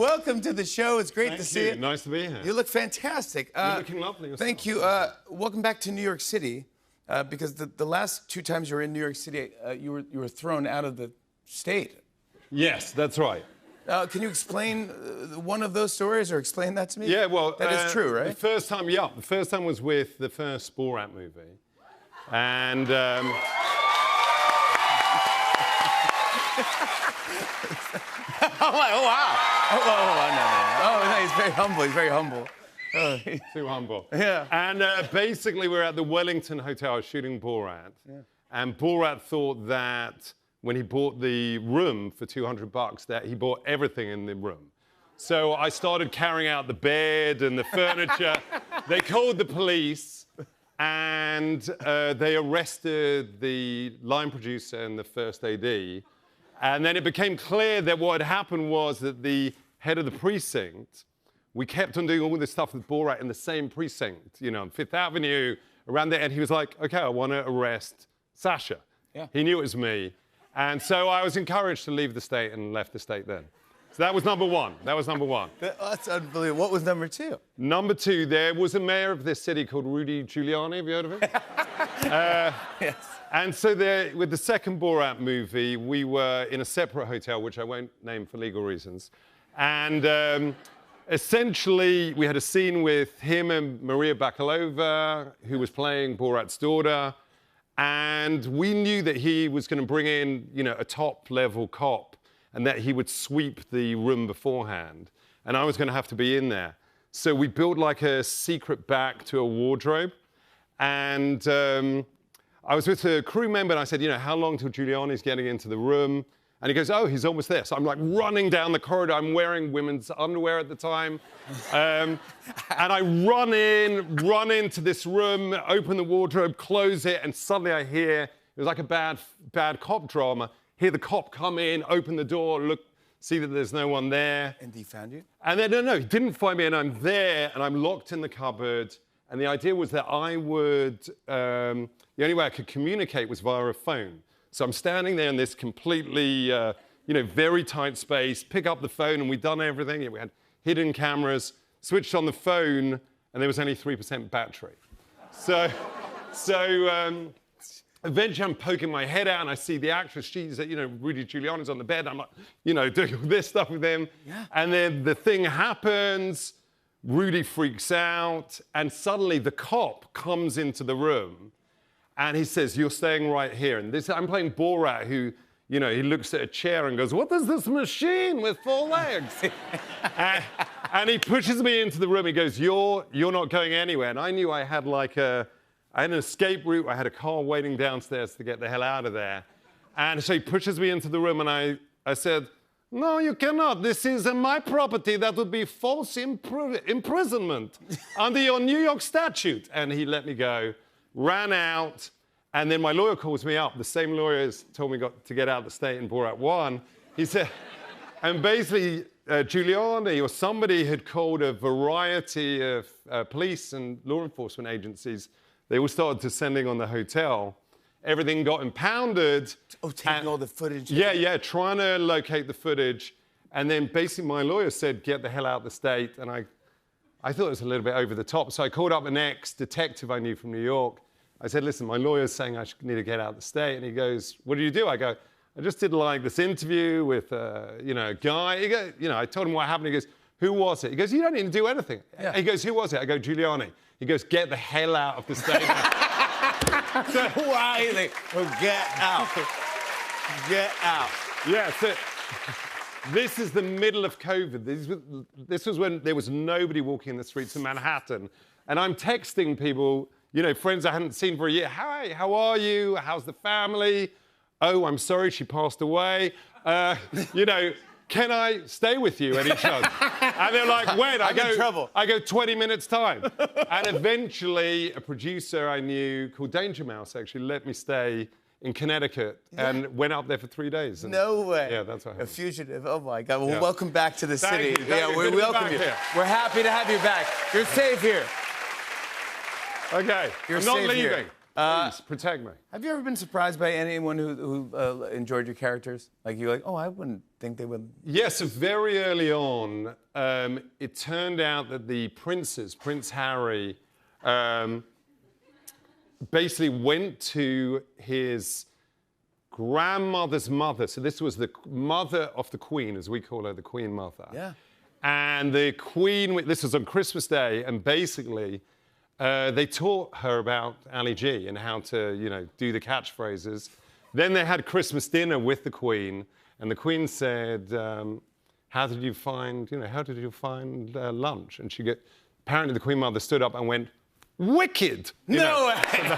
welcome to the show. It's great to see you. Nice to be here. You look fantastic. You're looking lovely yourself. Thank you. Welcome back to New York City, because the last 2 times you were in New York City, you were thrown out of the state. Yes, that's right. Can you explain one of those stories, or explain that to me? Yeah, well, that is true, right? The first time was with the first Borat movie, and. Oh, wow. No, he's very humble. He's very humble. Too humble. Yeah. And basically, we're at the Wellington Hotel shooting Borat. Yeah. And Borat thought that when he bought the room for $200, that he bought everything in the room. So I started carrying out the bed and the furniture. They called the police, and they arrested the line producer and the first AD. And then it became clear that what had happened was that the head of the precinct, we kept on doing all this stuff with Borat in the same precinct, you know, on Fifth Avenue, around there. And he was like, OK, I want to arrest Sasha. Yeah. He knew it was me. And so I was encouraged to leave the state and left the state then. So that was number one. That's unbelievable. What was number 2? Number 2, there was a mayor of this city called Rudy Giuliani. Have you heard of him? Yes. And so there, with the second Borat movie, we were in a separate hotel, which I won't name for legal reasons. And essentially, we had a scene with him and Maria Bakalova, who was playing Borat's daughter. And we knew that he was going to bring in, you know, a top-level cop, and that he would sweep the room beforehand. And I was going to have to be in there. So we built like a secret back to a wardrobe. And I was with a crew member, and I said, you know, how long till Giuliani's getting into the room? And he goes, oh, he's almost there. So I'm like running down the corridor. I'm wearing women's underwear at the time. And I run into this room, open the wardrobe, close it, and suddenly I hear, it was like a bad cop drama, hear the cop come in, open the door, look, see that there's no one there. And he found you? And then, no, he didn't find me, and I'm there, and I'm locked in the cupboard. And the idea was that I would, the only way I could communicate was via a phone. So I'm standing there in this completely, you know, very tight space, pick up the phone, and we'd done everything. We had hidden cameras, switched on the phone, and there was only 3% battery. So eventually I'm poking my head out, and I see the actress. She's, you know, Rudy Giuliani's on the bed. I'm like, you know, doing all this stuff with him. Yeah. And then the thing happens. Rudy freaks out, and suddenly the cop comes into the room, and he says, you're staying right here. And I'm playing Borat, who, you know, he looks at a chair and goes, what is this machine with 4 legs? and he pushes me into the room. He goes, you're not going anywhere. And I knew I had I had an escape route. I had a car waiting downstairs to get the hell out of there. And so he pushes me into the room, and I said, no, you cannot. This is my property. That would be false imprisonment under your New York statute. And he let me go, ran out, and then my lawyer calls me up. The same lawyer has told me to get out of the state in Borat 1. He said, and basically Giuliani or somebody had called a variety of police and law enforcement agencies. They all started descending on the hotel. Everything got impounded. Oh, taking all the footage? Yeah, trying to locate the footage. And then basically my lawyer said, get the hell out of the state. And I thought it was a little bit over the top. So I called up an ex-detective I knew from New York. I said, listen, my lawyer's saying I need to get out of the state. And he goes, what do you do? I go, I just did like this interview with, you know, a guy. He goes, you know, I told him what happened. He goes, who was it? He goes, you don't need to do anything. Yeah. He goes, who was it? I go, Giuliani. He goes, get the hell out of the state. So, why? Get out. Get out. Yeah, so this is the middle of COVID. This was when there was nobody walking in the streets of Manhattan. And I'm texting people, you know, friends I hadn't seen for a year. Hi, how are you? How's the family? Oh, I'm sorry, she passed away. You know, can I stay with you any chance? And they're like, when? I go, 20 minutes time. And eventually, a producer I knew called Danger Mouse actually let me stay in Connecticut and went up there for 3 days. And no way. Yeah, that's what happened. A fugitive. Oh, my God. Well, welcome back to the city. You. Yeah, we welcome you. Here. We're happy to have you back. You're safe here. Okay. You're I'm not safe leaving. Here. Please protect me. Have you ever been surprised by anyone who enjoyed your characters? Like you're like, oh, I wouldn't think they would. Yes, so very early on, it turned out that the princes, Prince Harry, basically went to his grandmother's mother. So this was the mother of the Queen, as we call her, the Queen Mother. Yeah. And the Queen, this was on Christmas Day, and basically they taught her about Ali G and how to, do the catchphrases. Then they had Christmas dinner with the Queen, and the Queen said, how did you find lunch? And apparently the Queen Mother stood up and went, wicked! No way!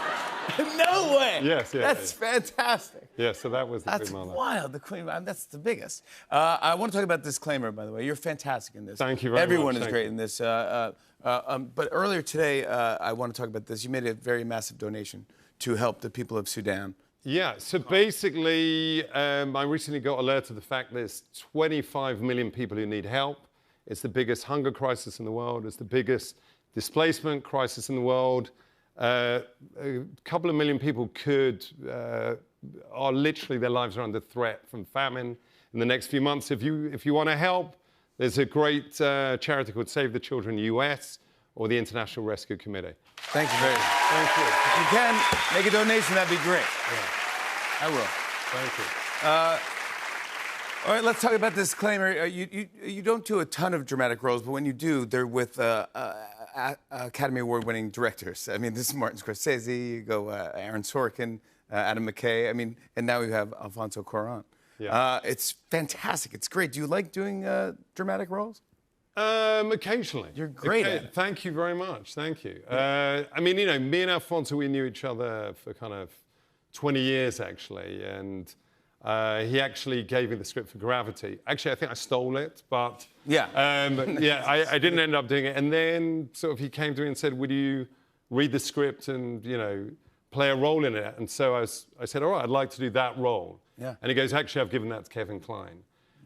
No way! Yes, yeah. That's fantastic. Yeah, so that was the That's Queen Mother. wild. The Queen, that's the biggest. I want to talk about Disclaimer, by the way. You're fantastic in this. Thank you very Everyone much. is great in this. But earlier today, I want to talk about this. You made a very massive donation to help the people of Sudan. Yeah, so basically, I recently got alert to the fact there's 25 million people who need help. It's the biggest hunger crisis in the world. It's the biggest displacement crisis in the world. A couple of million people are literally, their lives are under threat from famine in the next few months. If you want to help, there's a great charity called Save the Children US or the International Rescue Committee. Thank you very much. Thank you. If you can make a donation, that'd be great. Yeah. I will. Thank you. All right, let's talk about Disclaimer. You don't do a ton of dramatic roles, but when you do, they're with Academy Award-winning directors. I mean, this is Martin Scorsese, you go Aaron Sorkin, Adam McKay. I mean, and now we have Alfonso Cuarón. Yeah. It's fantastic. It's great. Do you like doing dramatic roles? Occasionally. You're great at it. Thank you very much. Thank you. I mean, me and Alfonso, we knew each other for kind of 20 years, actually. And he actually gave me the script for Gravity. Actually, I think I stole it, but Yeah. I didn't end up doing it. And then sort of he came to me and said, would you read the script and, play a role in it? And so I said, all right, I'd like to do that role. Yeah. And he goes, actually, I've given that to Kevin Kline.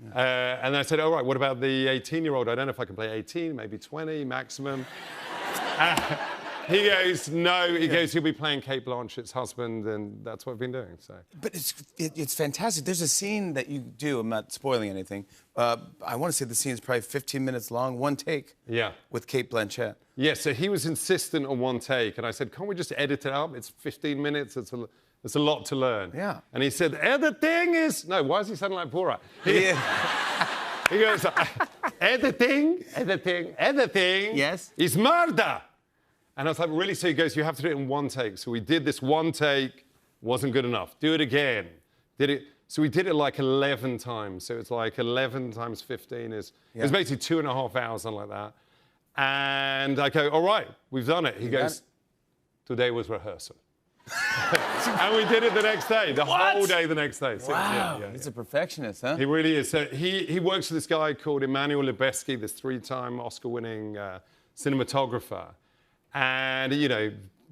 Yeah. And I said, all right, what about the 18-year-old? I don't know if I can play 18, maybe 20 maximum. He goes, no. He goes, he'll be playing Cate Blanchett's husband, and that's what I've been doing. So. But it's fantastic. There's a scene that you do. I'm not spoiling anything. I want to say the scene is probably 15 minutes long, one take. Yeah. With Cate Blanchett. Yeah. So he was insistent on one take, and I said, can't we just edit it up? It's 15 minutes. It's a lot to learn. Yeah. And he said, editing is no. Why is he sounding like Borat? He goes, editing. Yes. Is murder. And I was like, really? So he goes, you have to do it in one take. So we did this one take, wasn't good enough. Do it again. So we did it like 11 times. So it's like 11 times 15 is, it was basically 2.5 hours, something like that. And I go, all right, we've done it. He goes, today was rehearsal. And we did it the next day, the whole day the next day. So, wow, he's a perfectionist, huh? He really is. So he works with this guy called Emmanuel Lubezki, this 3-time Oscar-winning cinematographer. And,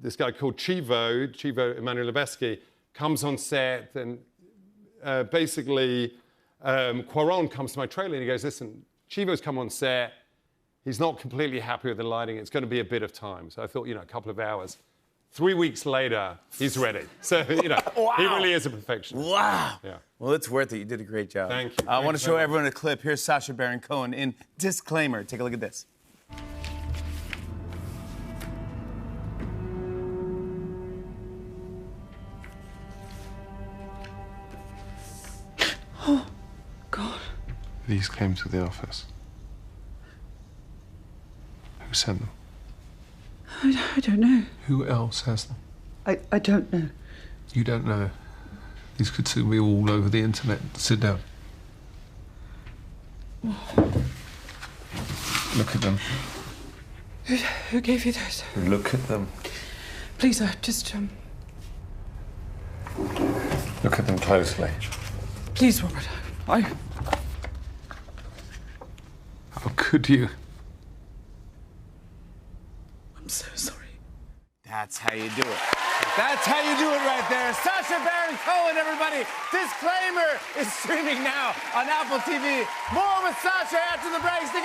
this guy called Chivo Emmanuel Lubezki, comes on set and basically Cuarón comes to my trailer and he goes, listen, Chivo's come on set. He's not completely happy with the lighting. It's going to be a bit of time. So I thought, a couple of hours. 3 weeks later, he's ready. So, Wow. He really is a perfectionist. Wow. Yeah. Well, it's worth it. You did a great job. Thank you. I want to show everyone a clip. Here's Sacha Baron Cohen in Disclaimer. Take a look at this. Oh, God. These came to the office. Who sent them? I don't know. Who else has them? I don't know. You don't know. These could soon be all over the internet. Sit down. Look at them. Who gave you those? Look at them. Please, just, Look at them closely. Please, Robert. How could you? I'm so sorry. That's how you do it. That's how you do it right there. Sacha Baron Cohen, everybody. Disclaimer is streaming now on Apple TV. More with Sacha after the break. Stay